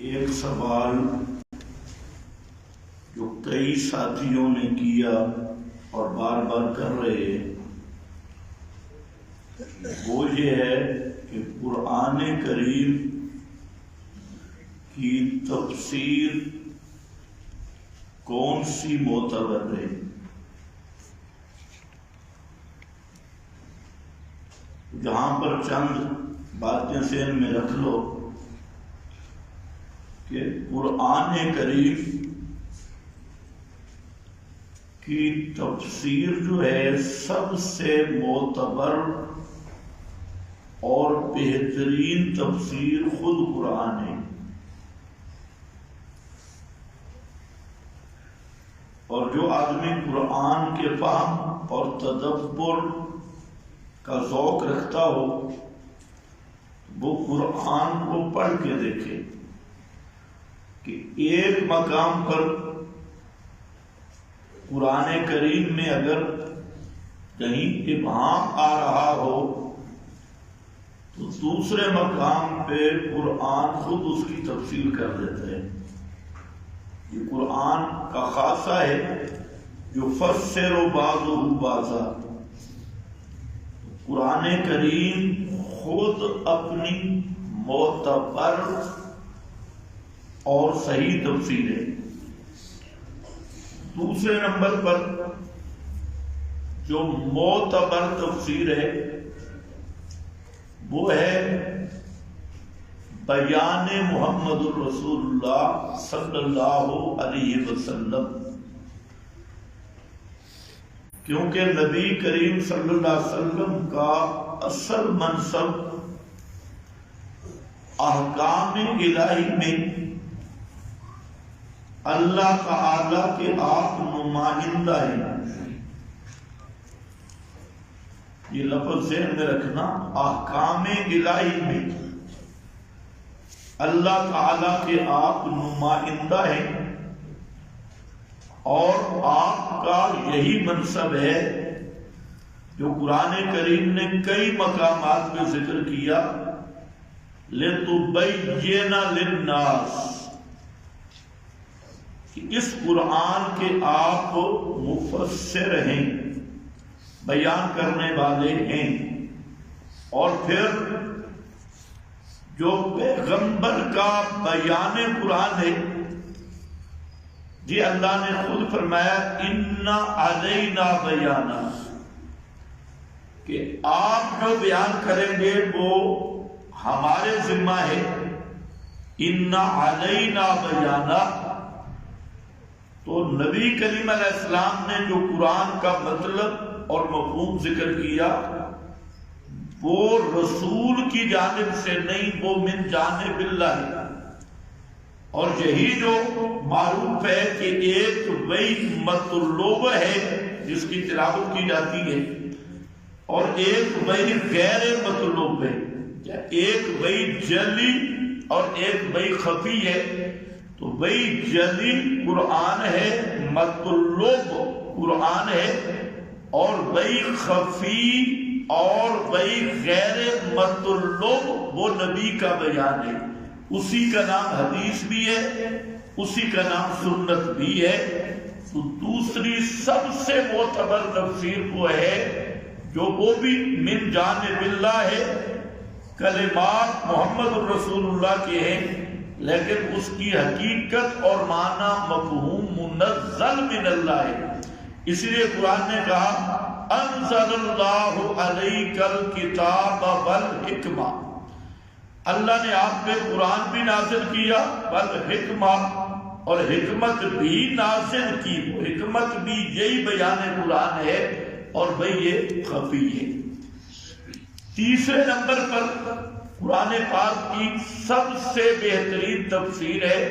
ایک سوال جو کئی ساتھیوں نے کیا اور بار بار کر رہے ہیں وہ یہ ہے کہ قرآن کریم کی تفسیر کون سی معتبر ہے؟ جہاں پر چند باتیں ذہن میں رکھ لو کہ قرآن کریم کی تفسیر جو ہے سب سے معتبر اور بہترین تفسیر خود قرآن ہے، اور جو آدمی قرآن کے فہم اور تدبر کا ذوق رکھتا ہو وہ قرآن کو پڑھ کے دیکھے کہ ایک مقام پر قرآن کریم میں اگر کہیں ابہام آ رہا ہو تو دوسرے مقام پہ قرآن خود اس کی تفصیل کر دیتا ہے۔ یہ قرآن کا خاصہ ہے جو فسر بعضہ بعضا، قرآن کریم خود اپنی معتبر اور صحیح تفسیر ہے۔ دوسرے نمبر پر جو معتبر تفسیر ہے وہ ہے بیان محمد الرسول اللہ صلی اللہ علیہ وسلم، کیونکہ نبی کریم صلی اللہ علیہ وسلم کا اصل منصب احکام الہی میں اللہ تعالی کے آپ نمائندہ ہے۔ یہ لفظ ذہن میں رکھنا، احکام الہی میں اللہ تعالی کے آپ نمائندہ ہیں، اور آپ کا یہی منصب ہے جو قرآن کریم نے کئی مقامات میں ذکر کیا، لِتُبَيِّنَ لِلنَّاسِ، کہ اس قرآن کے آپ مفسر ہیں، بیان کرنے والے ہیں، اور پھر جو پیغمبر کا بیان قرآن ہے جی اللہ نے خود فرمایا اِنَّا عَلَيْنَا بَيَانًا، کہ آپ جو بیان کریں گے وہ ہمارے ذمہ ہے۔ اِنَّا عَلَيْنَا بَيَانًا، تو نبی کریم علیہ السلام نے جو قرآن کا مطلب اور مفہوم ذکر کیا وہ رسول کی جانب سے نہیں، وہ من جانب اللہ ہے، اور یہی جو معروف ہے کہ ایک وحی مطلوب ہے جس کی تلاوت کی جاتی ہے، اور ایک وحی غیر مطلوب ہے، ایک وحی جلی اور ایک وحی خفی ہے۔ تو وہی جلی قرآن ہے، مطلوب قرآن ہے، اور وہی خفی اور وہی غیر مطلوب وہ نبی کا بیان ہے۔ اسی کا نام حدیث بھی ہے، اسی کا نام سنت بھی ہے۔ تو دوسری سب سے معتبر تفسیر وہ ہے جو وہ بھی من جانب اللہ ہے، کلمات محمد الرسول اللہ کے ہیں، لیکن اس کی حقیقت اور معنی مفہوم منزل من اللہ ہے۔ اس لیے قرآن نے کہا انزل اللہ علیک الکتاب والحکمہ، اللہ نے آپ پہ قرآن بھی نازل کیا، والحکمہ، اور حکمت بھی نازل کی۔ وہ حکمت بھی یہی بیان قرآن ہے، اور وہی یہ خفی ہے۔ تیسرے نمبر پر قرآن پاک کی سب سے بہترین تفسیر ہے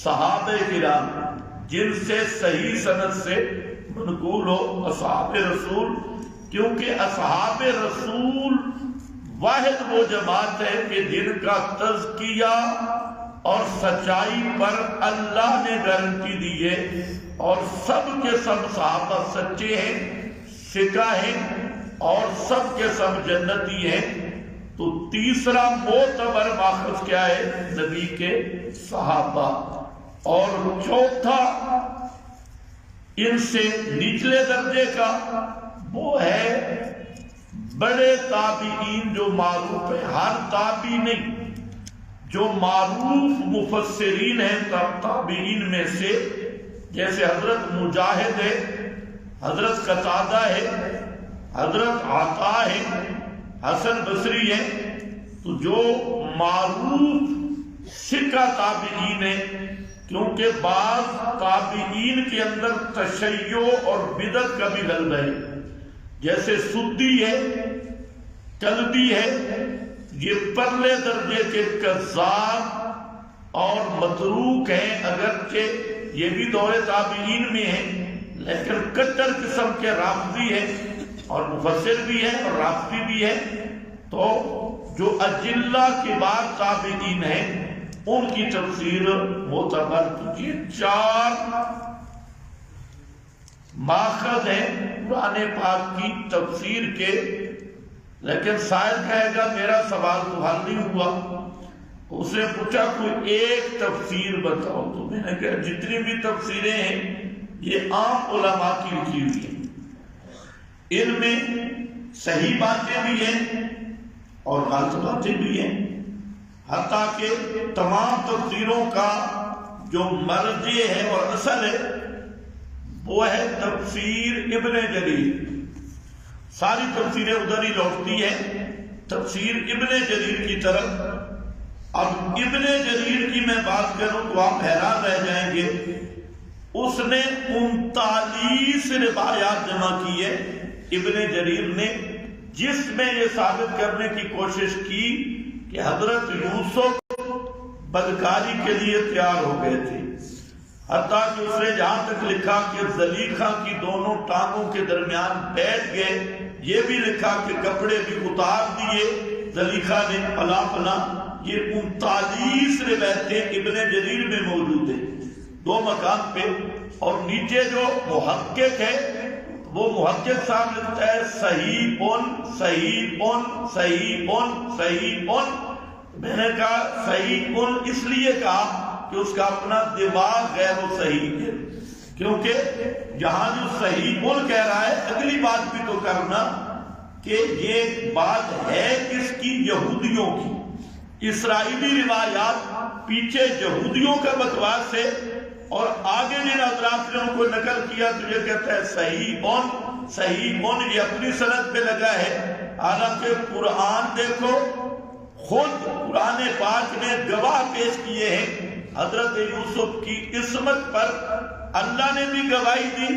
صحابہ کرام، جن سے صحیح سند سے منقول ہو اصحاب رسول، کیونکہ اصحاب رسول واحد وہ جماعت ہے کہ جن کا تزکیہ اور سچائی پر اللہ نے گارنٹی دی ہے، اور سب کے سب صحابہ سچے ہیں، ثقہ ہیں، اور سب کے سب جنتی ہیں۔ تو تیسرا معتبر ماخذ کیا ہے؟ نبی کے صحابہ. اور چوتھا ان سے نچلے درجے کا وہ ہے بڑے تابعین جو معروف ہے. ہر تابعی نہیں، جو معروف مفسرین ہیں تابعین میں سے، جیسے حضرت مجاہد ہے، حضرت قتادہ ہے، حضرت عطا ہے، حسن بصری ہے. تو جو معروف ثقہ تابعین ہیں، کیونکہ بعض تابعین کے اندر تشیع اور بدعت کا بھی غلبہ ہے، جیسے سدی ہے، کلبی ہے، یہ پرلے درجے کے کذاب اور متروک ہیں. اگرچہ یہ بھی دور تابعین میں ہیں، لیکن کٹر قسم کے رافضی ہیں، اور مفسر بھی ہے اور رافضی بھی ہے. تو جو اجلہ کبار تابعین ہیں ان کی تفسیر معتبر. یہ 4 ماخذ ہیں قرآن پاک کی تفسیر کے. لیکن سائل کہے گا میرا سوال تو حل نہیں ہوا. اس نے پوچھا کوئی ایک تفسیر بتاؤ. تو میں نے کہا جتنی بھی تفسیریں ہیں یہ عام علماء کی لکھی ہوئی ہیں، ان میں صحیح باتیں بھی ہیں اور غلط باتیں بھی ہیں. حتیٰ کہ تمام تفسیروں کا جو مرجع ہے اور اصل ہے وہ ہے تفسیر ابن جریر. ساری تفسیریں ادھر ہی لوٹتی ہیں تفسیر ابن جریر کی طرف. اب ابن جریر کی میں بات کروں تو آپ حیران رہ جائیں گے. اس نے 39 روایات جمع کی ہے ابن جریر نے، جس میں یہ ثابت کرنے کی کوشش کی کہ حضرت یوسف بدکاری کے لیے تیار ہو گئے تھے. حتیٰ کہ اس نے جہاں تک لکھا کہ زلیخا کی دونوں ٹانگوں کے درمیان بیٹھ گئے. یہ بھی لکھا کہ کپڑے بھی اتار دیے زلیخا نے پلا پلا. یہ 39 روایتیں ابن جریر میں موجود ہیں 2 مقام پہ. اور نیچے جو محقق ہے وہ محقق صاحب لکھتا ہے صحیح صحیح صحیح صحیح. میں نے کہا صحیح اس لیے کہا کہ اس کا اپنا دماغ غیر و صحیح ہے، کیونکہ جہاں جو صحیح کہہ رہا ہے اگلی بات بھی تو کرنا کہ یہ بات ہے کس کی؟ یہودیوں کی. اسرائیلی روایات پیچھے یہودیوں کا بکواس ہے، اور آگے جن حضرات نے ان کو نقل کیا تو یہ کہتا ہے صحیح یہ اپنی سند پہ لگا ہے. حالانکہ قرآن دیکھو، خود قرآن پاک نے گواہ پیش کیے ہیں حضرت یوسف کی عصمت پر. اللہ نے بھی گواہی دی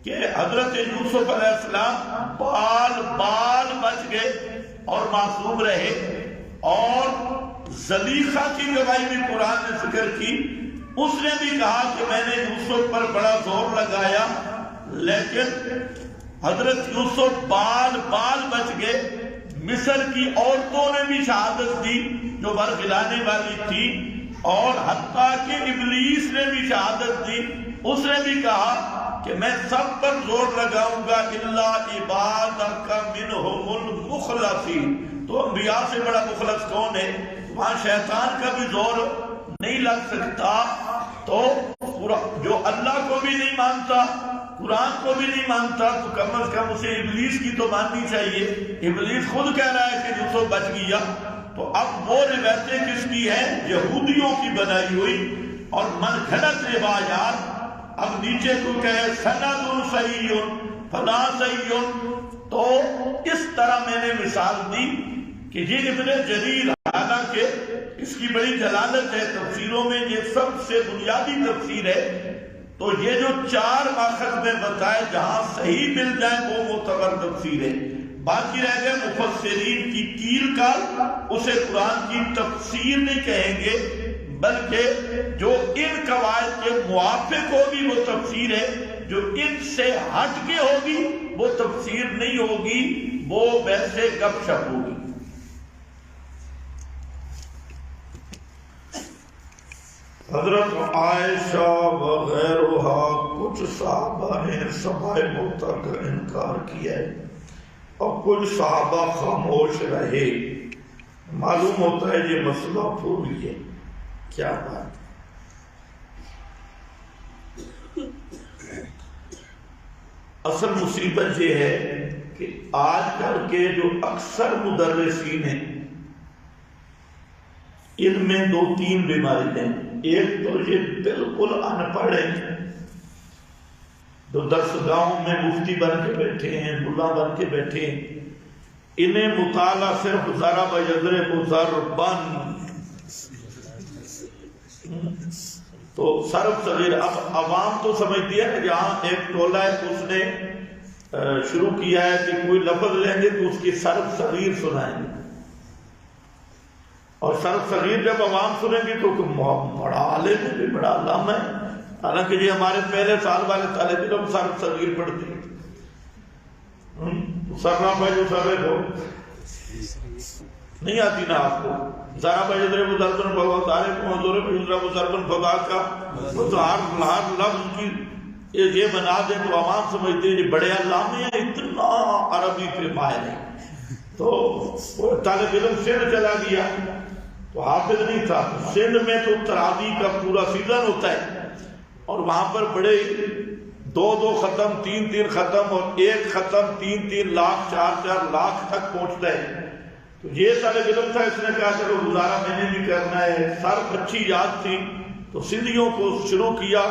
کہ حضرت یوسف علیہ السلام بال بچ گئے اور معصوم رہے. اور زلیخا کی گواہی بھی قرآن نے ذکر کی. اس نے بھی کہا کہ میں نے یوسف پر بڑا زور لگایا، لیکن حضرت یوسف بال بچ گئے. مصر کی عورتوں نے بھی شہادت دی جو ورغلانے والی تھی، اور حتیٰ کہ ابلیس نے بھی شہادت دی. اس نے بھی کہا کہ میں سب پر زور لگاؤں گا الا عبادک منہم المخلصین. تو انبیاء سے بڑا مخلص کون ہے؟ وہاں شیطان کا بھی زور نہیں لگ سکتا. تو جو اللہ کو بھی نہیں مانتا، قرآن کو بھی نہیں مانتا، تو کم از کم اسے ابلیس کی تو ماننی چاہیے. ابلیس خود کہہ رہا ہے کہ یوسف بچ گیا. تو اب وہ روایتیں کس کی ہیں؟ یہودیوں کی بنائی ہوئی اور من گھڑت روایات. اب نیچے کو کہے سند صحیح فلاں صحیح. تو اس طرح میں نے مثال دی کہ یہ ابن جریر، حالانکہ اس کی بڑی جلالت ہے تفسیروں میں، یہ سب سے بنیادی تفسیر ہے. تو یہ جو 4 ماخذ میں بتائے جہاں صحیح مل جائے وہ معتبر تفسیر ہے. باقی رہ گئے مفسرین کی کیل کا. اسے قرآن کی تفسیر نہیں کہیں گے، بلکہ جو ان قواعد کے موافق ہوگی وہ تفسیر ہے، جو ان سے ہٹ کے ہوگی وہ تفسیر نہیں ہوگی، وہ ویسے گپ شپ ہوگی. حضرت عائشہ وغیرہ کچھ صحابہ نے سماع موتی کا انکار کیا ہے، اور کچھ صحابہ خاموش رہے. معلوم ہوتا ہے یہ مسئلہ بھول گئے. کیا بات. اصل مصیبت یہ ہے کہ آج کل کے جو اکثر مدرسین ہیں ان میں 2-3 بیماری ہیں. ایک تو یہ بالکل ان پڑھ ہیں جو درسگاہوں میں مفتی بن کے بیٹھے ہیں, ملا بن کے بیٹھے ہیں. انہیں مطالعہ صرف ضرب یضرب ضربا تو صرف صغیر. اب عوام تو سمجھتی ہے کہ جہاں ایک ٹولہ ہے اس نے شروع کیا ہے کہ کوئی لفظ لیں گے تو اس کی صرف صغیر سنائیں گے, اور صرف صغیر جب عوام سنیں گی تو بڑا عالم ہے, بڑا علامہ ہے. حالانکہ یہ ہمارے پہلے سال والے طالب علم صرف صغیر پڑھتے ہیں. سرنا بھائی جو سر ہو نہیں آتی نا آپ کو. ذرا بجدر بزرگن بھگو تارے کو حضور بزرگن بھگا کا ہر لفظ کی یہ بنا دے تو عوام سمجھتے ہیں بڑے علامے ہیں, اتنا عربی پہ ماہر ہے. تو طالب علم سندھ چلا گیا تو حافظ نہیں تھا. سندھ میں تو تراوی کا پورا سیزن ہوتا ہے اور وہاں پر بڑے 2 ختم 3 ختم اور 1 ختم 3 لاکھ 4 لاکھ تک پہنچتا ہے. تو یہ طالب علم تھا, اس نے کہا چلو گزارا میں نے بھی کرنا ہے. صرف اچھی یاد تھی تو سندھیوں کو شروع کیا.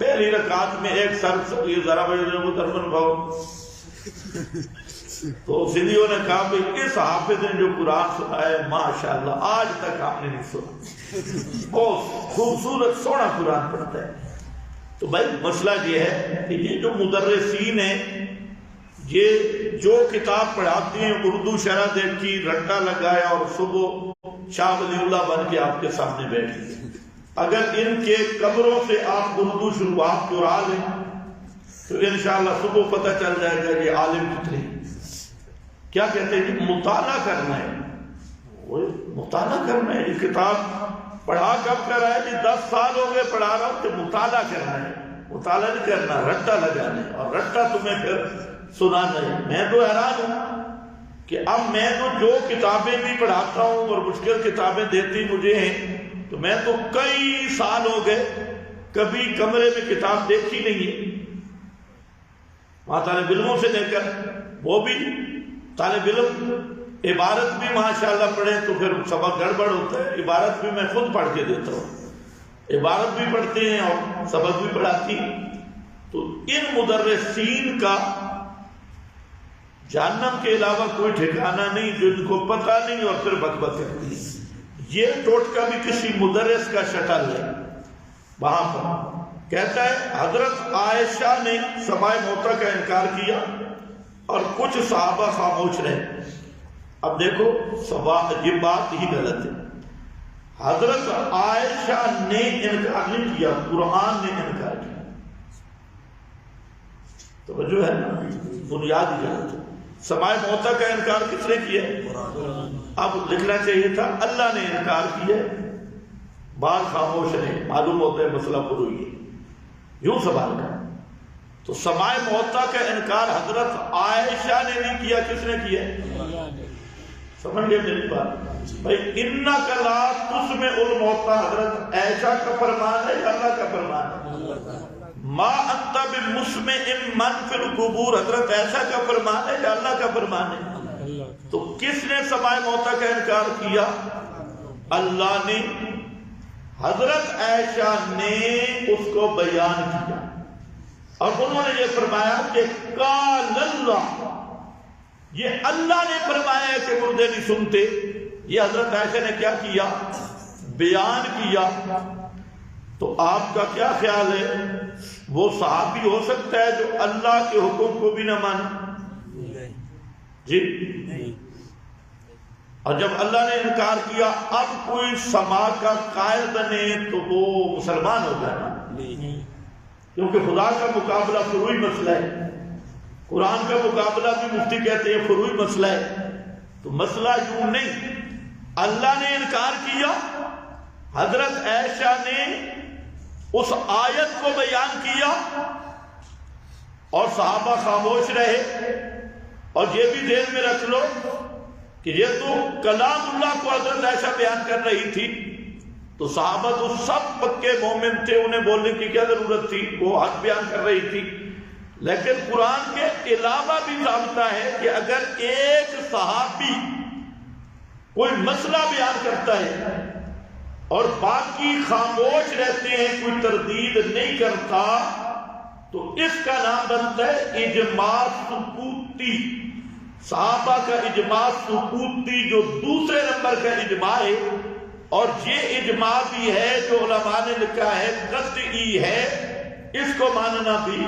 پہلی رکعت میں ایک صرف یہ ذرا بجے درمن بھاؤ تو سندھیوں نے کہا کہ اس حافظ نے جو قرآن سنا ہے ماشاءاللہ آج تک ہم نے نہیں سنا, بہت خوبصورت سونا قرآن پڑھتا ہے. تو بھائی مسئلہ یہ ہے کہ یہ جو مدرسین ہیں یہ جو کتاب پڑھاتے ہیں اردو شرح دیکھی رٹا لگایا اور صبح شاہ ولی اللہ بن کے آپ کے سامنے بیٹھے. اگر ان کے قبروں سے آپ اردو شروعات چرا لیں تو انشاءاللہ صبح پتہ چل جائے گا یہ عالم کتنے. کیا کہتے ہیں کہ مطالعہ کرنا ہے, مطالعہ کرنا ہے. یہ کتاب پڑھا کب کر رہا ہے جی 10 سال ہو گئے پڑھا رہا ہوں کہ مطالعہ کرنا ہے. مطالعہ نہیں کرنا, رٹا لگانا ہے اور رٹا تمہیں پھر سنانا ہے. میں تو حیران ہوں کہ اب میں تو جو کتابیں بھی پڑھاتا ہوں اور مشکل کتابیں دیتی مجھے ہیں تو میں تو کئی سال ہو گئے کبھی کمرے میں کتاب دیکھی نہیں ہے. وہاں طالب علموں سے لے کر وہ بھی طالب علم عبارت بھی ماشاءاللہ پڑھے تو پھر سبق گڑبڑ ہوتا ہے. عبارت بھی میں خود پڑھ کے دیتا ہوں, عبارت بھی پڑھتے ہیں اور سبق بھی پڑھاتی. تو ان مدرسین کا جہنم کے علاوہ کوئی ٹھکانہ نہیں, جو ان کو پتہ نہیں اور پھر بک کرتی. یہ ٹوٹکا بھی کسی مدرس کا شکل ہے. وہاں پر کہتا ہے حضرت عائشہ نے سماع موتیٰ کا انکار کیا اور کچھ صحابہ خاموش رہے. اب دیکھو یہ بات ہی غلط ہے. حضرت عائشہ نے انکار نہیں کیا, قرآن نے انکار کیا. توجہ ہے نا, بنیاد ہی غلط ہے. سماع موتیٰ کا انکار کس نے کیا؟ اب لکھنا چاہیے تھا اللہ نے انکار کیا, بعض خاموش رہے. معلوم ہوتا ہے مسئلہ پر ہوئی ہے. یوں سوال کر تو سماع موتیٰ کا انکار حضرت عائشہ نے نہیں کیا, کس نے کیا؟ سمجھ گئے میری بات بھائی؟ انک لا تسمع الموتیٰ حضرت عائشہ کا فرمان ہے یا اللہ کا فرمان ہے؟ ما انت بمسمع من فی القبور حضرت عائشہ کا فرمان ہے یا اللہ کا فرمان ہے؟ تو کس نے سماع موتیٰ کا انکار کیا؟ اللہ نے. حضرت عائشہ نے اس کو بیان کیا اور انہوں نے یہ فرمایا کہ قال اللہ, یہ اللہ نے فرمایا ہے کہ مردے نہیں سنتے. یہ حضرت عائشہ نے کیا کیا؟ بیان کیا. تو آپ کا کیا خیال ہے وہ صحابی ہو سکتا ہے جو اللہ کے حکم کو بھی نہ مانے؟ جی. اور جب اللہ نے انکار کیا اب کوئی سما کا قائل بنے تو وہ مسلمان ہو جائے نا, کیونکہ خدا کا مقابلہ فروعی مسئلہ ہے. قرآن کا مقابلہ بھی مفتی کہتے ہیں فروعی مسئلہ ہے. تو مسئلہ یوں نہیں, اللہ نے انکار کیا, حضرت عائشہ نے اس آیت کو بیان کیا اور صحابہ خاموش رہے اور یہ بھی ذہن میں رکھ لو کہ یہ تو کلام اللہ کو حضرت عائشہ بیان کر رہی تھی، تو صحابہ تو سب پکے مومن تھے، انہیں بولنے کی کیا ضرورت تھی، وہ حق بیان کر رہی تھی۔ لیکن قرآن کے علاوہ بھی ثابت ہے کہ اگر ایک صحابی کوئی مسئلہ بیان کرتا ہے اور باقی خاموش رہتے ہیں، کوئی تردید نہیں کرتا، تو اس کا نام بنتا ہے اجماع سکوتی۔ صحابہ کا اجماع سکوتی جو دوسرے نمبر کا اجماع ہے، اور یہ اجماع بھی ہے جو علماء نے لکھا ہے قطعی ہے، اس کو ماننا بھی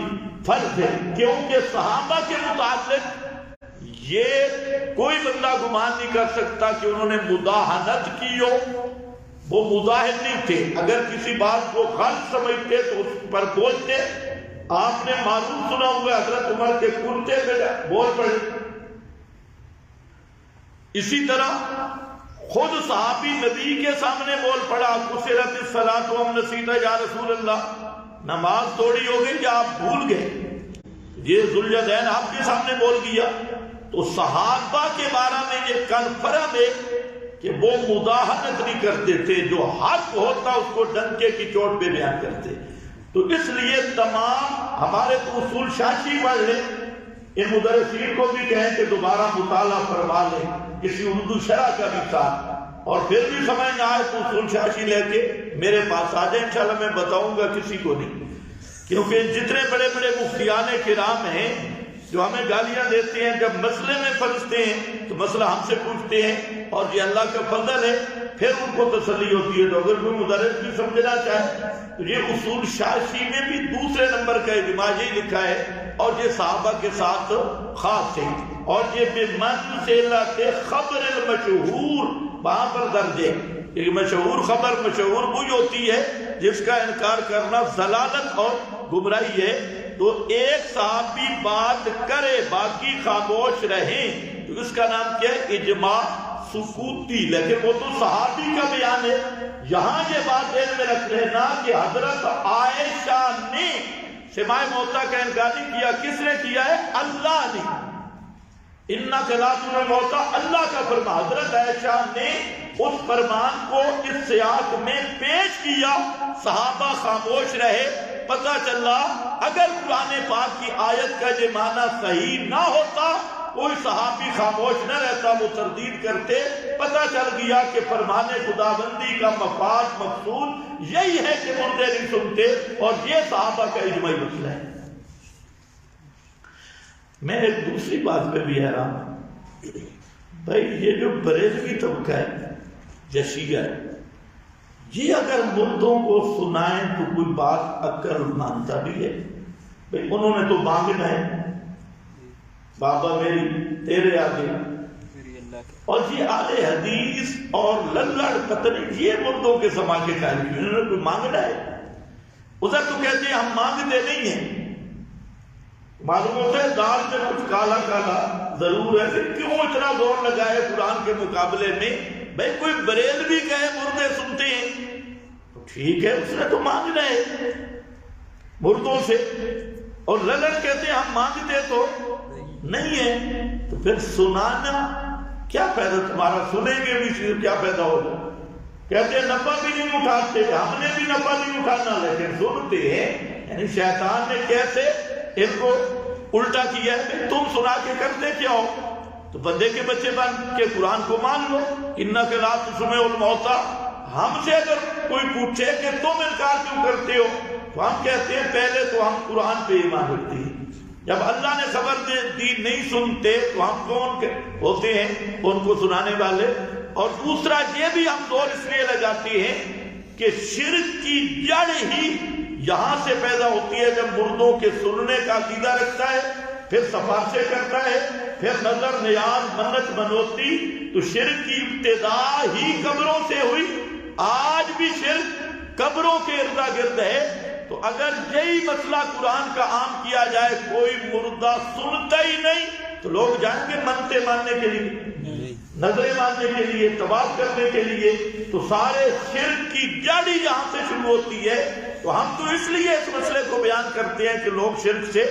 فرض ہے، کیونکہ صحابہ کے متعلق یہ کوئی بندہ گمان نہیں کر سکتا کہ انہوں نے مداہنت کی ہو، وہ مداہن نہیں تھے۔ اگر کسی بات کو غلط سمجھتے تو اس پر بولتے۔ آپ نے معروف سنا ہوا حضرت عمر کے کرتے پہ بول پڑے۔ اسی طرح خود صحابی نبی کے سامنے بول پڑا، کسرت الصلاۃ وہم نسینا یا رسول اللہ، نماز توڑی ہو گئی یا آپ بھول گئے، یہ ذوالجدین آپ کے سامنے بول گیا۔ تو صحابہ کے بارے میں یہ کنفرم ہے کہ وہ مداہنت نہیں کرتے تھے، جو حق ہوتا اس کو ڈنکے کی چوٹ پہ بیان کرتے۔ تو اس لیے تمام ہمارے تو اصول شاشی پڑھ لیں، ان مدرسین کو بھی کہیں کہ دوبارہ مطالعہ فرما لیں کسی اردو شرح کا بھی ساتھ، اور پھر بھی سمجھ نہ آئے تو اصول شاشی لے کے میرے پاس آ جائیں، انشاءاللہ میں بتاؤں گا، کسی کو نہیں۔ کیونکہ جتنے بڑے بڑے مفتیان کرام ہیں جو ہمیں گالیاں دیتے ہیں، جب مسئلے میں پھنستے ہیں تو مسئلہ ہم سے پوچھتے ہیں، اور یہ اللہ کا فضل ہے، پھر ان کو تسلی ہوتی ہے۔ تو اگر کوئی مدرس بھی سمجھنا چاہے تو یہ اصول شاشی میں بھی دوسرے نمبر کا اجماع یہی لکھا ہے، اور یہ صحابہ کے ساتھ خاص ہے، اور یہ بمنزلۃ خبر المشہور وہاں پر درج ہے کہ مشہور خبر مشہور وہی ہوتی ہے جس کا انکار کرنا ضلالت اور گمراہی ہے۔ تو ایک صحابی بات کرے باقی خاموش رہیں تو اس کا نام کیا ہے؟ اجماع سکوتی۔ لیکن وہ تو صحابی کا بیان ہے، یہاں یہ بات ذہن میں رکھ لینا کہ حضرت عائشہ نے سماع موتیٰ کا انکار نہیں کیا۔ کس نے کیا ہے؟ اللہ نے۔ اِنَّكَ لَا تُسْمِعُ الْمَوْتَىٰ، اللہ کا فرمان۔ حضرت عائشہ نے اس فرمان کو اس سیاق میں پیش کیا، صحابہ خاموش رہے۔ پتہ چلا اگر قرآن پاک کی آیت کا یہ معنی صحیح نہ ہوتا، کوئی صحابی خاموش نہ رہتا، وہ تردید کرتے۔ پتہ چل گیا کہ فرمان خداوندی کا مفاد مقصود یہی ہے کہ مردے نہیں سنتے، اور یہ صحابہ کا اجماعی مسئلہ ہے۔ میں ایک دوسری بات پہ بھی حیران ہوں، بھائی یہ جو بریلوی طبقہ ہے یا شیعہ ہے، یہ اگر مردوں کو سنائیں تو کوئی بات عقل مانتا بھی ہے؟ بھائی انہوں نے تو مانگنا ہے، بابا میری تیرے آگے، اور یہ اہل حدیث اور للڑ پتنی یہ مردوں کے سما کے قائل کی، انہوں نے کوئی مانگنا ہے؟ ادھر تو کہتے ہیں ہم مانگتے نہیں ہیں۔ معلوم ہوتا ہے دال میں کچھ کالا کالا ضرور ہے، پھر کیوں اتنا زور لگائے قرآن کے مقابلے میں؟ بھائی کوئی بریلوی کہے مردے سنتے ہیں تو ٹھیک ہے، اس نے تو مانگنا ہے مردوں سے، اور للن کہتے ہیں ہم مانگتے تو نہیں ہے، تو پھر سنانا کیا فائدہ تمہارا؟ سنیں گے بھی کیا پیدا ہوگا؟ کہتے ہیں نفع بھی نہیں اٹھاتے، ہم نے بھی نفع نہیں اٹھانا لیکن سنتے ہیں۔ یعنی شیطان نے کیسے ان کو الٹا کیا ہے، تم سنا کے کرتے کیا ہو؟ تو بندے کے بچے بن کے قرآن کو مان لو۔ اِنَّكَ لَا تُسْمِعُ الْمَوْتَىٰ، ہم سے اگر کوئی پوچھے کہ تم انکار کیوں کرتے ہو تو ہم کہتے ہیں پہلے تو ہم قرآن پہ ایمان رکھتے ہیں، جب اللہ نے خبر دی نہیں سنتے تو ہم کون ہوتے ہیں ان کو سنانے والے؟ اور دوسرا یہ بھی ہم زور اس لیے لگاتے ہیں کہ شرک کی جڑ ہی یہاں سے پیدا ہوتی ہے، جب مردوں کے سننے کا عقیدہ رکھتا ہے، پھر سفارشیں کرتا ہے، پھر نظر نیاز منت منوتی، تو شرک کی ابتدا ہی قبروں سے ہوئی۔ آج بھی شرک قبروں کے اردا گرد ہے۔ تو اگر یہی مسئلہ قرآن کا عام کیا جائے، کوئی مردہ سنتا ہی نہیں، تو لوگ جائیں گے منتے ماننے کے لیے، نظریں ماننے کے لیے، طواف کرنے کے لیے، تو سارے شرک کی جڑی جہاں سے شروع ہوتی ہے۔ تو ہم تو اس لیے اس مسئلے کو بیان کرتے ہیں کہ لوگ شرک سے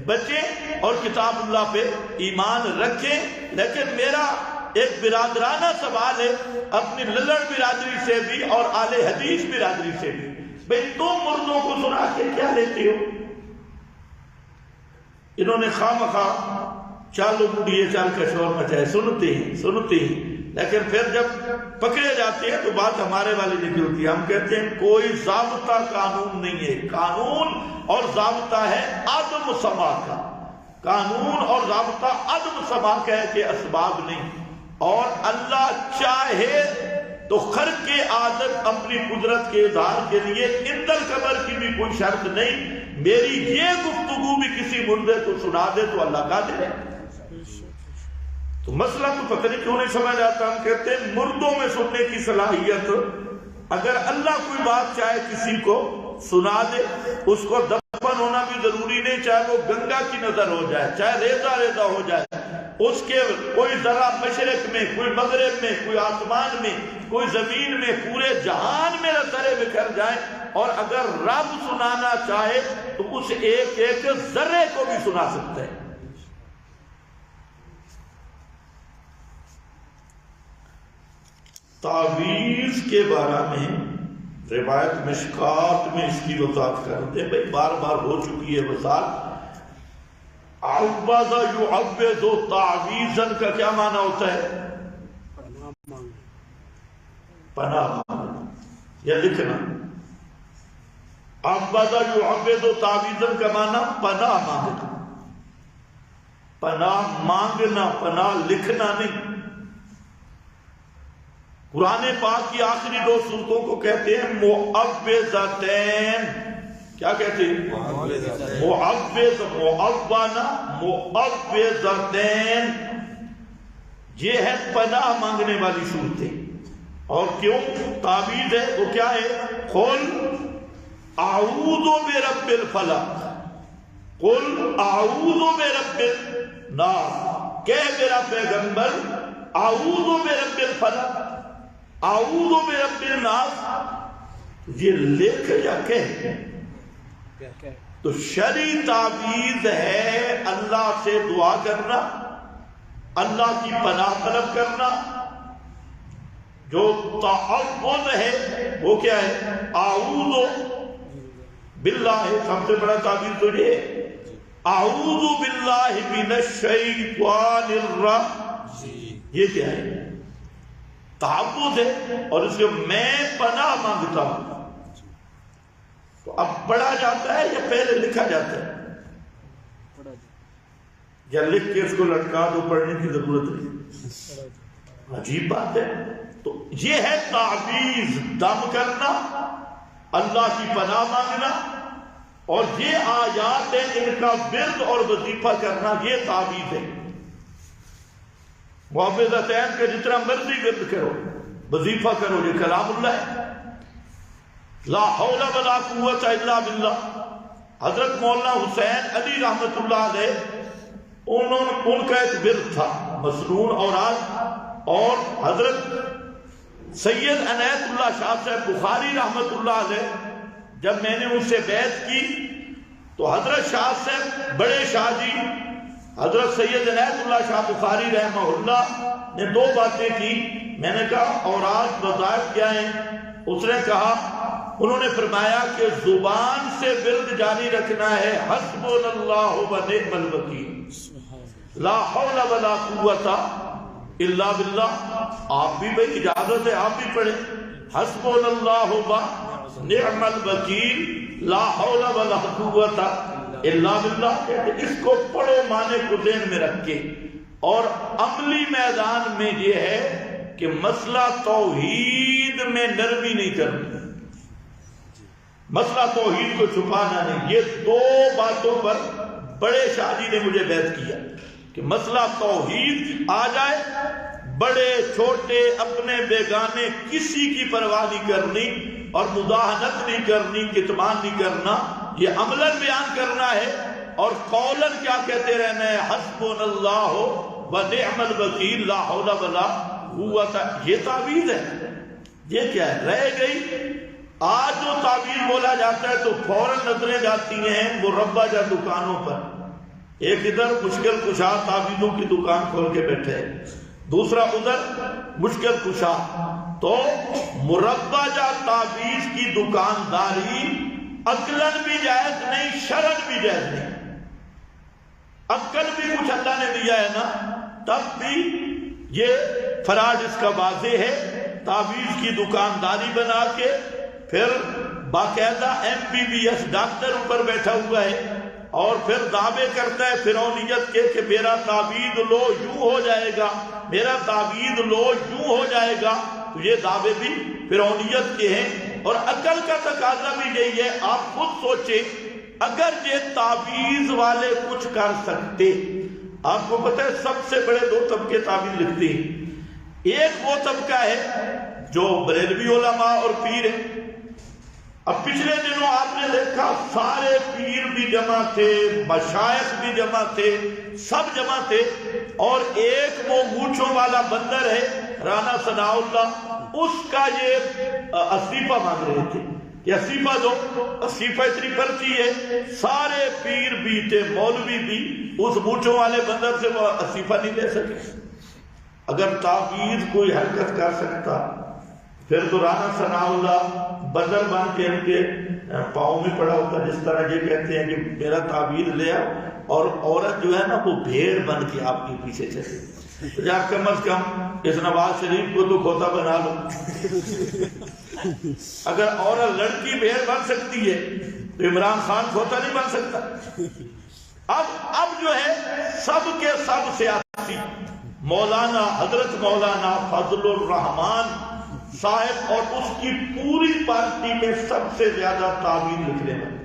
بچیں اور کتاب اللہ پہ ایمان رکھیں۔ لیکن میرا ایک برادرانہ سوال ہے اپنی للڑ برادری سے بھی اور اہل حدیث برادری سے بھی، بھئی تم مردوں کو سنا کے کیا لیتے ہو؟ انہوں نے خواہ چالو بڑھیے چال کا شور مچائے، سنتے ہیں لیکن پھر جب پکڑے جاتے ہیں تو بات ہمارے والی نکلتی ہے۔ ہم کہتے ہیں کوئی ضابطہ قانون نہیں ہے، قانون اور ضابطہ ہے عدم سماع کا، قانون اور ضابطہ عدم سماع کا ہے کہ اسباب نہیں۔ اور اللہ چاہے تو خرق کے عادت اپنی قدرت کے اظہار کے لیے اندل قبر کی بھی کوئی شرط نہیں، میری یہ گفتگو بھی کسی مردے کو سنا دے تو اللہ قادر ہے۔ تو مسئلہ تو پتہ نہیں کیوں نہیں سمجھ آتا۔ ہم کہتے ہیں مردوں میں سننے کی صلاحیت، اگر اللہ کوئی بات چاہے کسی کو سنا دے، اس کو دفن ہونا بھی ضروری نہیں، چاہے وہ گنگا کی نظر ہو جائے، چاہے ریزہ ہو جائے، اس کے کوئی ذرا مشرق میں، کوئی مغرب میں، کوئی آسمان میں، کوئی زمین میں، پورے جہان میں ذرے بکھر جائیں، اور اگر رب سنانا چاہے تو اس ایک ایک ذرے کو بھی سنا سکتا ہے۔ تعویذ کے بارے میں روایت مشکات میں اس کی وضاحت کرتے ہیں، بھئی بار بار ہو چکی ہے وضاحت۔ عوض یعوض تعویذاً کا کیا معنی ہوتا ہے؟ پناہ مانگنا یا لکھنا۔ عوض یعوض تعویذاً کا معنی پناہ مانگنا، پناہ مانگنا، پناہ لکھنا نہیں۔ قرآن پاک کی آخری دو سورتوں کو کہتے ہیں معوذتین۔ کیا کہتے ہیں؟ معوذ، معوذہ، معوذتین، یہ ہے پناہ مانگنے والی صورتیں۔ اور کیوں تعویذ ہے وہ کیا ہے؟ قل اعوذ برب الفلق، قل اعوذ برب الناس، کہہ میرا پیغمبر اعوذ برب الفلق، اعوذ برب الناس، یہ لکھ یا کہہ؟ تو شرعی تعویذ ہے اللہ سے دعا کرنا، اللہ کی پناہ طلب کرنا۔ جو تعوذ ہے وہ کیا ہے؟ اعوذ باللہ، سب سے بڑا تعویذ تو یہ ہے، اعوذ باللہ من الشیطان الرجیم۔ یہ کیا ہے؟ تعوذ ہے، اور اس کے میں پناہ مانگتا ہوں۔ تو اب پڑھا جاتا ہے یا پہلے لکھا جاتا ہے؟ یا لکھ کے اس کو لٹکا دو، پڑھنے کی ضرورت نہیں؟ عجیب بات ہے۔ تو یہ ہے تعویذ، دم کرنا، اللہ کی پناہ مانگنا، اور یہ آیات ہیں ان کا ورد اور وظیفہ کرنا، یہ تعویذ ہے۔ معوذتین کا جتنا مرضی ورد کرو، وظیفہ کرو، یہ کلام اللہ ہے۔ لا حول ولا قوت الا باللہ۔ حضرت مولانا حسین علی رحمت اللہ علیہ، ان کا ایک ورد تھا مسنون اوراد، اور حضرت سید عنایت اللہ شاہ صاحب بخاری رحمت اللہ علیہ، جب میں نے ان سے بیعت کی تو حضرت شاہ صاحب بڑے شاہ جی حضرت سید عنایت اللہ شاہ بخاری رحمہ اللہ نے دو باتیں کی۔ میں نے کہا اوراد وظائف کیا ہیں؟ اس نے کہا، انہوں نے فرمایا کہ زبان سے ورد جاری رکھنا ہے حسبنا اللہ و نعم الوکیل، لا حول ولا قوت الا باللہ۔ آپ بھی بھائی اجازت ہے، آپ بھی پڑھیں حسبنا اللہ و نعم الوکیل، لا حول ولا قوت الا باللہ۔ اس کو پڑھو معنی کو ذہن میں رکھ کے، اور عملی میدان میں یہ ہے کہ مسئلہ توحید میں نرمی نہیں کرنی، مسئلہ توحید کو چھپانا نہیں۔ یہ دو باتوں پر بڑے شاہ جی نے مجھے بیعت کیا کہ مسئلہ توحید آ جائے، بڑے چھوٹے اپنے بیگانے کسی کی پرواہ نہیں کرنی، اور مداہنت نہیں کرنی، کتمان نہیں کرنا، یہ عملاً بیان کرنا ہے، اور قولاً کیا کہتے رہنا ہے؟ حسبنا اللہ و نعم الوکیل، لا حول ولا قوت۔ یہ تعویذ ہے۔ یہ کیا ہے؟ رہ گئی آج جو تعویذ بولا جاتا ہے تو فوراً نظریں جاتی ہیں مربع یا دکانوں پر، ایک ادھر مشکل کشا تعویذوں کی دکان کھول کے بیٹھے، دوسرا ادھر مشکل کشا. تو مربع یا تعویذ کی دکانداری عقلاً بھی جائز نہیں، شرعاً بھی جائز نہیں. عقل بھی کچھ اللہ نے دیا ہے نا، تب بھی یہ فراڈ اس کا واضح ہے. تعویذ کی دکانداری بنا کے پھر باقاعدہ MBBS ڈاکٹر اوپر بیٹھا ہوا ہے اور پھر دعوے کرتا ہے فرعونیت کے کہ میرا تعویذ لو یوں ہو جائے گا، میرا تعویذ لو یوں ہو جائے گا. تو یہ دعوے بھی فرعونیت کے ہیں. اور عقل کا تقاضا بھی یہی ہے. آپ خود سوچیں، اگر یہ تعویذ والے کچھ کر سکتے، آپ کو پتہ ہے سب سے بڑے دو طبقے تعویذ لکھتے ہیں. ایک وہ طبقہ ہے جو بریلوی علماء اور پیر ہیں. اب پچھلے دنوں آپ نے دیکھا سارے پیر بھی جمع تھے، مشائخ بھی جمع تھے، سب جمع تھے. اور ایک وہ مونچھوں والا بندر ہے رانا ثناء اللہ، اس کا یہ استعفیٰ مانگ رہے تھے کہ استعفیٰ دو، استعفیٰ اتنی پرچی ہے. سارے پیر بھی تھے، مولوی بھی، اس مونچھوں والے بندر سے وہ استعفیٰ نہیں لے سکے. اگر تعویذ کوئی حرکت کر سکتا پھر تو رانا ثناء اللہ بندر بن کے ان کے پاؤں میں پڑا ہوتا. جس طرح یہ کہتے ہیں کہ میرا تعویذ لے آؤ، اور عورت جو ہے نا وہ بھیڑ بن کے آپ کے پیچھے چلے. یا کم از کم اس نواز شریف کو تو کھوتا بنا لو. اگر عورت لڑکی بھیڑ بن سکتی ہے تو عمران خان کھوتا نہیں بن سکتا. اب جو ہے سب کے سب سیاسی، مولانا حضرت مولانا فضل الرحمان صاحب اور اس کی پوری پارٹی میں سب سے زیادہ تعویذ لکھنے والے.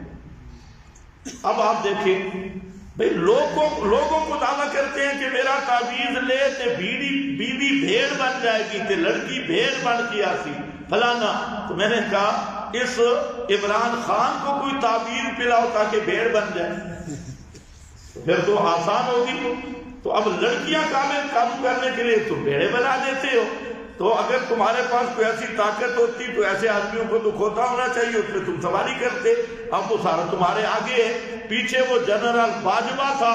اب آپ دیکھیں بھئی لوگوں کو دعویٰ کرتے ہیں کہ میرا تعویذ لے تے بیوی بھیڑ بن جائے گی، تے لڑکی بھیڑ بن کے آسی فلانا. تو میں نے کہا اس عمران خان کو کوئی تعویذ پلاؤ تاکہ بھیڑ بن جائے، پھر تو آسان ہوگی. تو اب لڑکیاں قابو کرنے کے لیے تم بھیڑے بنا دیتے ہو. تو اگر تمہارے پاس کوئی ایسی طاقت ہوتی تو ایسے آدمیوں کو تو کھوتا ہونا چاہیے، اس میں تم سواری کرتے. اب وہ سارا تمہارے آگے ہے. پیچھے وہ جنرل باجوہ تھا،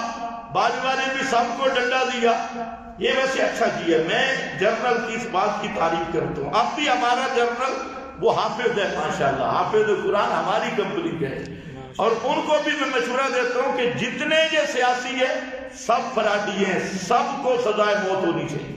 باجوہ نے بھی سب کو ڈنڈا دیا. یہ ویسے اچھا کیا. میں جنرل کی اس بات کی تعریف کرتا ہوں. اب بھی ہمارا جنرل وہ حافظ ہے، ماشاءاللہ حافظ قرآن ہماری کمپنی کے ہے. اور ان کو بھی میں مشورہ دیتا ہوں کہ جتنے یہ سیاسی ہیں سب فرادی ہیں، سب کو سزائے موت ہونی چاہیے.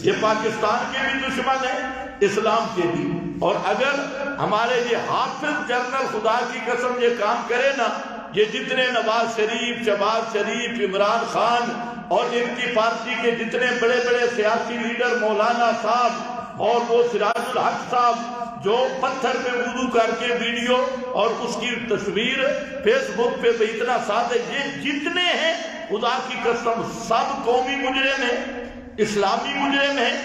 یہ پاکستان کے بھی دشمن ہیں، اسلام کے بھی. اور اگر ہمارے یہ حافظ جنرل خدا کی قسم یہ کام کرے نا، یہ جتنے نواز شریف، شہباز شریف، عمران خان اور ان کی پارٹی کے جتنے بڑے بڑے سیاسی لیڈر، مولانا صاحب اور وہ سراج الحق صاحب جو پتھر پہ وضو کر کے ویڈیو اور اس کی تصویر فیس بک پہ اتنا ساتھ ہے، یہ جتنے ہیں خدا کی قسم سب قومی مجرم ہیں، اسلامی مجرم ہیں،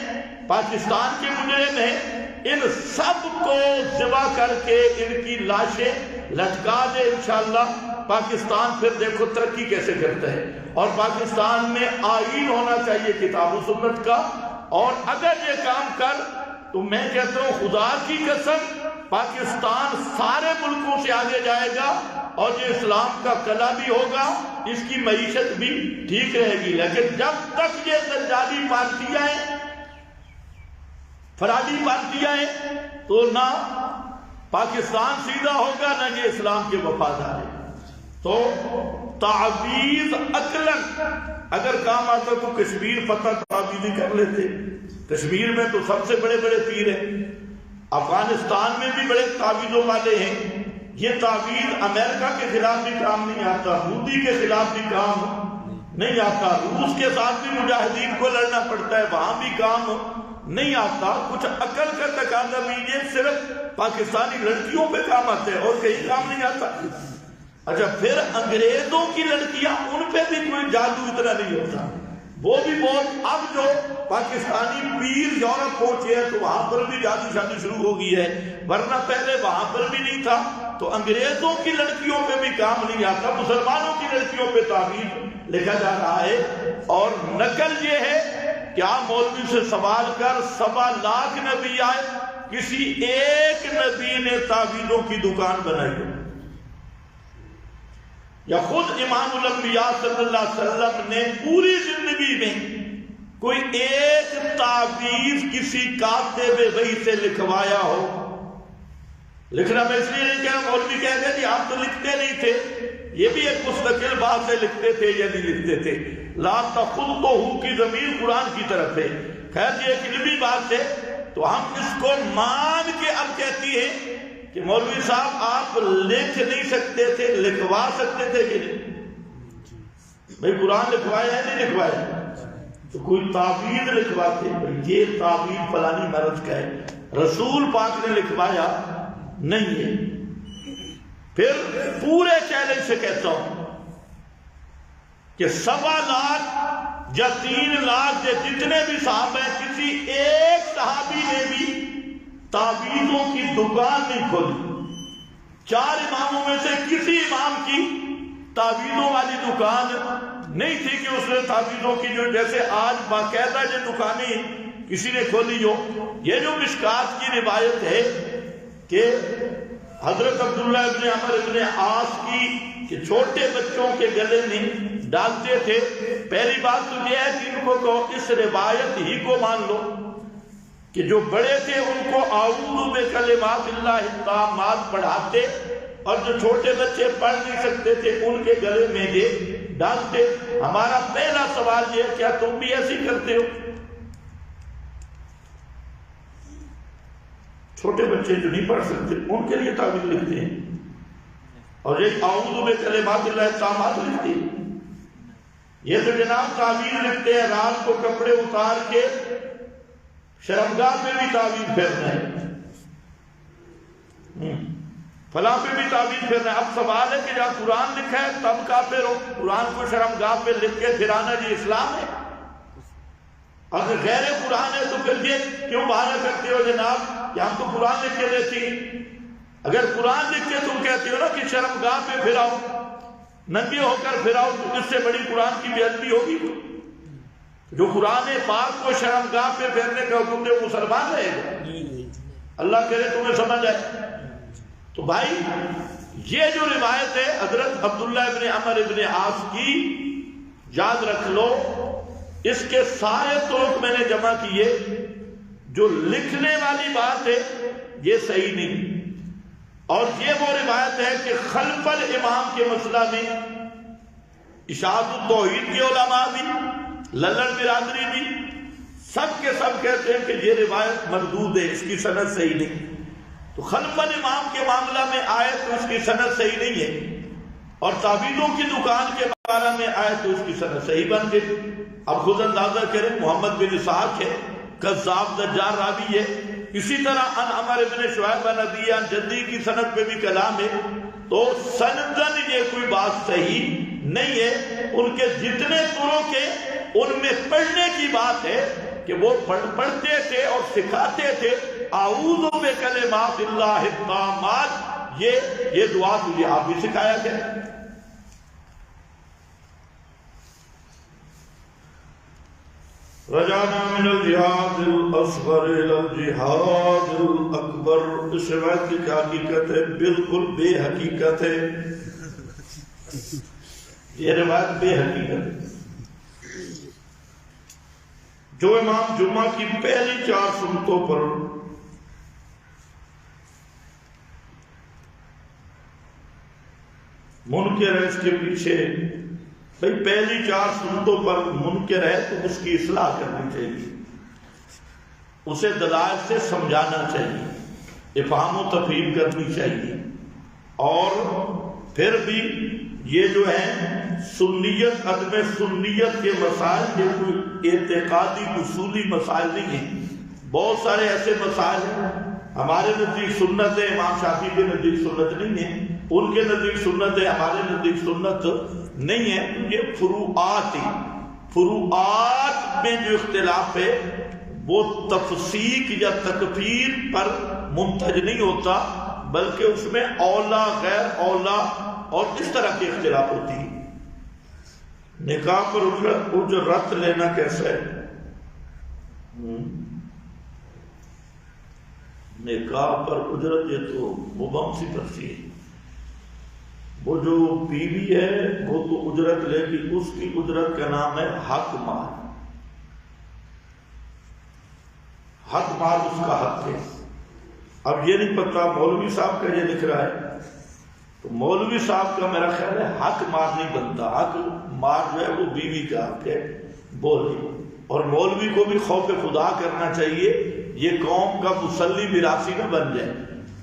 پاکستان کے مجرم ہیں. ان سب کو ذبح کر کے ان کی لاشیں لٹکا دے انشاءاللہ. پاکستان پھر دیکھو ترقی کیسے کرتا ہے. اور پاکستان میں آئین ہونا چاہیے کتاب و سنت کا. اور اگر یہ کام کر تو میں کہتا ہوں خدا کی قسم پاکستان سارے ملکوں سے آگے جائے گا اور یہ اسلام کا قلعہ بھی ہوگا، اس کی معیشت بھی ٹھیک رہے گی. لیکن جب تک یہ دجالی پارٹیاں ہیں، فرادی پارٹیاں ہیں، تو نہ پاکستان سیدھا ہوگا نہ یہ اسلام کے وفادار ہیں. تو تعویذ عقلاً اگر کام آتا تو کشمیر فتح تعویذ ہی کر لیتے. کشمیر میں تو سب سے بڑے بڑے پیر ہیں، افغانستان میں بھی بڑے تعویذوں والے ہیں. یہ تعویذ امریکہ کے خلاف بھی کام نہیں آتا، مودی کے خلاف بھی کام نہیں آتا، روس کے ساتھ بھی مجاہدین کو لڑنا پڑتا ہے، وہاں بھی کام نہیں آتا. کچھ عقل کا تقاضا بھی یہ صرف پاکستانی لڑکیوں پہ کام آتے ہیں اور کہیں کام نہیں آتا. اچھا پھر انگریزوں کی لڑکیاں، ان پہ بھی کوئی جادو اتنا نہیں ہوتا، وہ بھی بہت. اب جو پاکستانی پیر یورپ پہنچے ہیں تو وہاں پر بھی جادو شادی شروع ہو گئی ہے، ورنہ پہلے وہاں پر بھی نہیں تھا. تو انگریزوں کی لڑکیوں پہ بھی کام نہیں آتا، مسلمانوں کی لڑکیوں پہ تعویذ لکھا جا رہا ہے. اور نقل یہ ہے کہ آپ مولوی سے سوال کر 1.25 لاکھ نبی آئے، کسی ایک نبی نے تعویذوں کی دکان بنائی. یا خود امام الانبیاء صلی اللہ علیہ وسلم نے پوری زندگی میں کوئی ایک تعویذ کسی کاتب وحی سے لکھوایا ہو؟ لکھنا میں اس لیے نہیں کہا، مولوی کہتے ہیں کہ آپ تو لکھتے نہیں تھے، یہ بھی ایک مستقل بات ہے، لکھتے تھے یا نہیں لکھتے تھے۔ لا تخطہ کی ضمیر قرآن کی طرف ہے، خیر یہ ایک علمی بات ہے، تو ہم اس کو مان کے اب کہتی ہیں کہ مولوی صاحب آپ لکھ نہیں سکتے تھے، لکھوا سکتے تھے کہ نہیں؟ بھئی قرآن لکھوایا ہے نہیں لکھوایا؟ تو کوئی تعویذ لکھواتے، یہ تعویذ فلانی مرض کا ہے، رسول پاک نے لکھوایا نہیں ہے۔ پھر پورے چیلنج سے کہتا ہوں کہ 1.25 لاکھ یا 3 لاکھ کے جتنے بھی صحابہ ہیں، کسی ایک صحابی نے بھی تعویذوں کی دکان نہیں کھولی۔ 4 اماموں میں سے کسی امام کی تعویذوں والی دکان نہیں تھی کہ اس نے تعویذوں کی جو جیسے آج باقاعدہ جو دکانیں کسی نے کھولی ہو۔ یہ جو مشکات کی روایت ہے کہ حضرت عبداللہ ابن عمر ابن عاص کی کہ چھوٹے بچوں کے گلے میں ڈالتے تھے، پہلی بات تو یہ ہے کہ ان کو اس روایت ہی کو مان لو کہ جو بڑے تھے ان کو اعوذ بکلمات اللہ التامات پڑھاتے، اور جو چھوٹے بچے پڑھ نہیں سکتے تھے ان کے گلے میں یہ ڈالتے۔ ہمارا پہلا سوال یہ ہے، کیا تم بھی ایسی کرتے ہو؟ چھوٹے بچے جو نہیں پڑھ سکتے ان کے لیے تعویذ لکھتے ہیں، اور یہ اعوذ بکلمات اللہ التامات لکھتے ہیں۔ یہ تو جناب تعویذ لکھتے ہیں، رات کو کپڑے اتار کے شرمگاہ پہ بھی تعویذ پھیرنا ہے، فلاں پہ بھی تعویذ پھیرنا ہے۔ اب سوال ہے کہ جہاں قرآن لکھا ہے تب کافر ہو؟ قرآن کو شرمگاہ پہ لکھ کے پھرانا جی اسلام ہے؟ اگر غیر قرآن ہے تو پھر یہ کیوں بہانہ کرتے ہو جناب کہ ہم تو قرآن لکھ کے دیتی ہیں؟ اگر قرآن لکھ کے تم کہتے ہو نا کہ شرمگاہ پہ پھراؤ، ننگے ہو کر پھراؤ، تو اس سے بڑی قرآن کی بے ادبی ہوگی؟ جو قرآن پاک کو شرمگاہ پہ پھیرنے کا حکم دے وہ مسلمان رہے گا؟ اللہ کرے تمہیں سمجھ آئے۔ تو بھائی یہ جو روایت ہے حضرت عبداللہ ابن عمر ابن عاص کی، یاد رکھ لو، اس کے سارے طرق میں نے جمع کیے، جو لکھنے والی بات ہے یہ صحیح نہیں، اور یہ وہ روایت ہے کہ خلف الامام کے مسئلہ میں اشاعت التوحید کے علماء بھی، للڑ برادری بھی، سب کے سب کہتے ہیں کہ یہ روایت مردود ہے، اس کی سند صحیح نہیں۔ تو خلف الامام کے معاملہ میں آئے تو اس کی سند صحیح نہیں ہے، اور تعویذوں کی دکان کے بارے میں آئے تو اس کی سند صحیح بن گئی۔ اب خود اندازہ کریں، محمد بن اسحاق ہے، کذاب دجال راوی ہے، اسی طرح ان عمر بن شعیب بن ابی عن جدی کی سند پہ بھی کلام ہے، تو سندن یہ کوئی بات صحیح نہیں ہے۔ ان کے جتنے طرق کے ان میں پڑھنے کی بات ہے کہ وہ پڑھتے تھے اور سکھاتے تھے اعوذ بکلمات اللہ التامات، یہ دعا تجھے آپ بھی سکھایا گیا۔ رجعنا من الجہاد الاصغر الى الجہاد الاکبر۔ اس روایت کی کیا حقیقت ہے؟ بالکل بے حقیقت ہے، یہ روایت بے حقیقت ہے۔ جو امام جمعہ کی پہلی 4 سنتوں پر منکر ہے، اس کے پیچھے بھئی پہلی 4 سنتوں پر منکر ہے تو اس کی اصلاح کرنی چاہیے، اسے دلائل سے سمجھانا چاہیے، افہام و تفہیم کرنی چاہیے، اور پھر بھی یہ جو ہے سنیت، عدم سنیت کے مسائل یہ کوئی اعتقادی اصولی مسائل نہیں ہیں، بہت سارے ایسے مسائل ہیں ہمارے نزدیک سنت ہے، امام شافعی کے نزدیک سنت نہیں ہے، ان کے نزدیک سنت ہے، ہمارے نزدیک سنت نہیں ہے، یہ فروعات ہیں۔ فروعات میں جو اختلاف ہے وہ تفسیق یا تکفیر پر منتج نہیں ہوتا، بلکہ اس میں اولا غیر اولا اور اس طرح کے اختلاف ہوتی ہے۔ نکاح پر اجرت لینا کیسا ہے؟ نکاح پر اجرت یہ تو مبہم سی پرسی ہے، وہ جو بیوی ہے وہ تو اجرت لے گی، اس کی اجرت کا نام ہے حق مال۔ حق مال اس کا حق ہے۔ اب یہ نہیں پتا مولوی صاحب کا یہ لکھ رہا ہے تو مولوی صاحب کا میرا خیال ہے حق مال نہیں بنتا، حق مال جو ہے وہ بیوی کا حق ہے بولی۔ اور مولوی کو بھی خوف خدا کرنا چاہیے، یہ قوم کا مسلی میراثی نہ بن جائے۔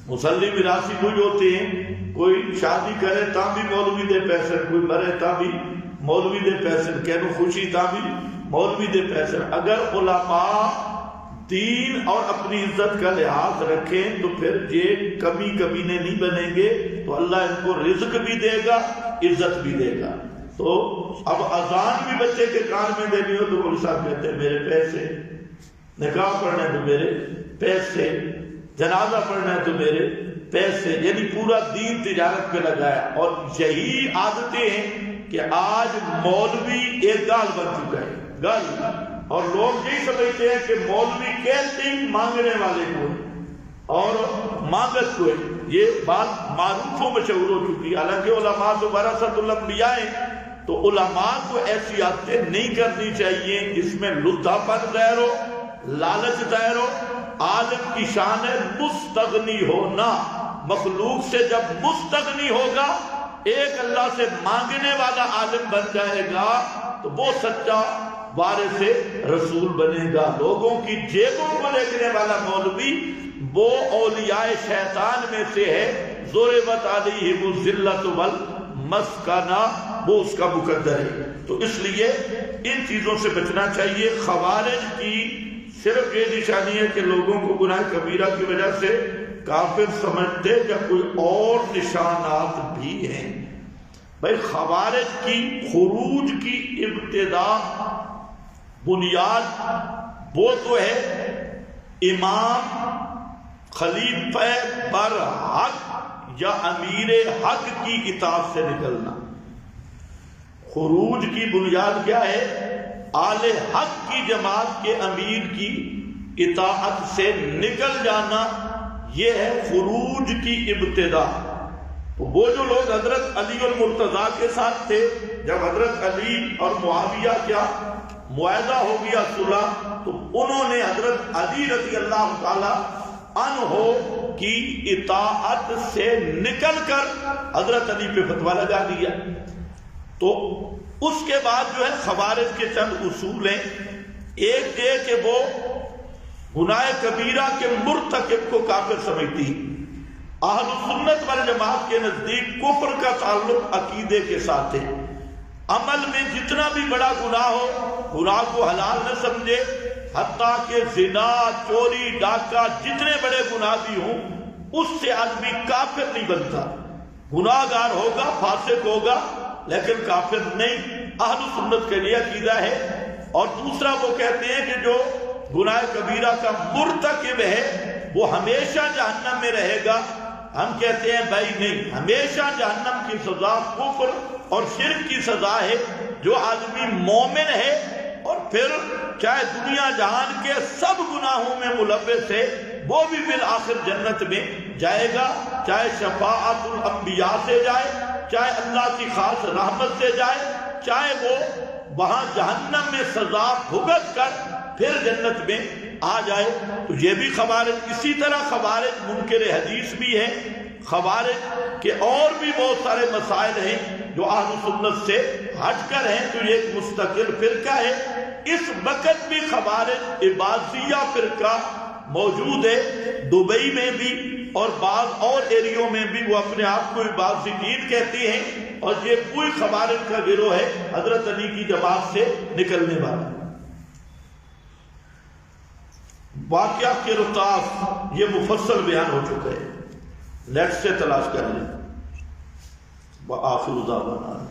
مسلی میراثی کوئی ہوتے ہیں، کوئی شادی کرے تا بھی مولوی دے پیسے، کوئی مرے تا بھی مولوی دے پیسے، کہنو خوشی تا بھی مولوی دے پیسے۔ اگر علماء دین اور اپنی عزت کا لحاظ رکھیں تو پھر یہ کمی کمینے نہیں بنیں گے، تو اللہ ان کو رزق بھی دے گا، عزت بھی دے گا۔ تو اب اذان بھی بچے کے کان میں دینی ہو تو مولوی صاحب کہتے ہیں میرے پیسے، نکاح پڑھنا ہے تو میرے پیسے، جنازہ پڑھنا ہے تو میرے پیسے، یعنی پورا دین تجارت پہ لگایا۔ اور یہی عادتیں ہیں کہ آج مولوی ایک گال بن چکا ہے، گال۔ اور لوگ یہی سمجھتے ہیں کہ مولوی کہتے ہی مانگنے والے کو اور مانگت کو ہے۔ یہ بات معروف و مشہور ہو چکی ہے۔ حالانکہ علماء تو ورثۃ الانبیاء ہیں، تو علماء کو ایسی عادتیں نہیں کرنی چاہیے جس میں لدھا پن ظاہر ہو، لالچ ظاہر ہو۔ عالم کی شان ہے مستغنی ہونا۔ مخلوق سے جب مستغنی ہوگا، ایک اللہ سے مانگنے والا عالم بن جائے گا تو وہ سچا وارث رسول بنے گا۔ لوگوں کی جیبوں کو دیکھنے والا مولوی وہ اولیاء شیطان میں سے ہے۔ ضربت علیہم الذلۃ والمسکنہ، وہ اس کا مقدر ہے۔ تو اس لیے ان چیزوں سے بچنا چاہیے۔ خوارج کی صرف یہ نشانی ہے کہ لوگوں کو گناہ کبیرہ کی وجہ سے کافر سمجھتے، یا کوئی اور نشانات بھی ہیں۔ بھائی خوارج کی خروج کی ابتدا بنیاد وہ تو ہے امام خلیفہ برحق یا امیر حق کی اطاعت سے نکلنا۔ خروج کی بنیاد کیا ہے؟ آل حق کی جماعت کے امیر کی اطاعت سے نکل جانا، یہ ہے خروج کی ابتدا۔ تو وہ جو لوگ حضرت علی المرتضیٰ کے ساتھ تھے، جب حضرت علی اور معاویہ کیا معاہدہ ہو گیا صلح، تو انہوں نے حضرت علی رضی اللہ تعالی عنہ کی اطاعت سے نکل کر حضرت علی پہ فتویٰ لگا دیا۔ تو اس کے بعد جو ہے خوارج کے چند اصول ہیں۔ ایک یہ کہ وہ گناہ کبیرہ کے مرتکب کو کافر سمجھتی۔ اہل سنت والجماعت کے نزدیک کفر کا تعلق عقیدے کے ساتھ ہے۔ عمل میں جتنا بھی بڑا گناہ ہو، گناہ کو حلال نہ سمجھے، حتیٰ کہ زنا، چوری، ڈاکہ، جتنے بڑے گناہ بھی ہوں، اس سے آدمی کافر نہیں بنتا۔ گناہ گار ہوگا، فاسق ہوگا، لیکن کافر نہیں۔ اہل سنت کے لیے عقیدہ ہے۔ اور دوسرا وہ کہتے ہیں کہ جو گناہ کبیرہ کا مرتکب ہے وہ ہمیشہ جہنم میں رہے گا۔ ہم کہتے ہیں بھائی نہیں، ہمیشہ جہنم کی سزا کفر اور شرک کی سزا ہے۔ جو آدمی مومن ہے اور پھر چاہے دنیا جہان کے سب گناہوں میں ملوث ہے، وہ بھی بالآخر جنت میں جائے گا، چاہے شفاعت الانبیاء سے جائے، چاہے اللہ کی خاص رحمت سے جائے، چاہے وہ وہاں جہنم میں سزا بھگت کر پھر جنت میں آ جائے۔ تو یہ بھی خوارج۔ اسی طرح خوارج منکر حدیث بھی ہے۔ خوارج کے اور بھی بہت سارے مسائل ہیں جو اہل سنت سے ہٹ کر ہیں، تو یہ ایک مستقل فرقہ ہے۔ اس وقت بھی خوارج عباسیہ فرقہ موجود ہے، دبئی میں بھی اور بعض اور ایریوں میں بھی وہ اپنے آپ کو عباسیین کہتے ہیں، اور یہ کوئی خوارج کا گروہ ہے حضرت علی کی جماعت سے نکلنے والا۔ واقعہ کے رطاف یہ مفصل بیان ہو چکا ہے، نیٹ سے تلاش کر لیں۔ وآخر دعوانا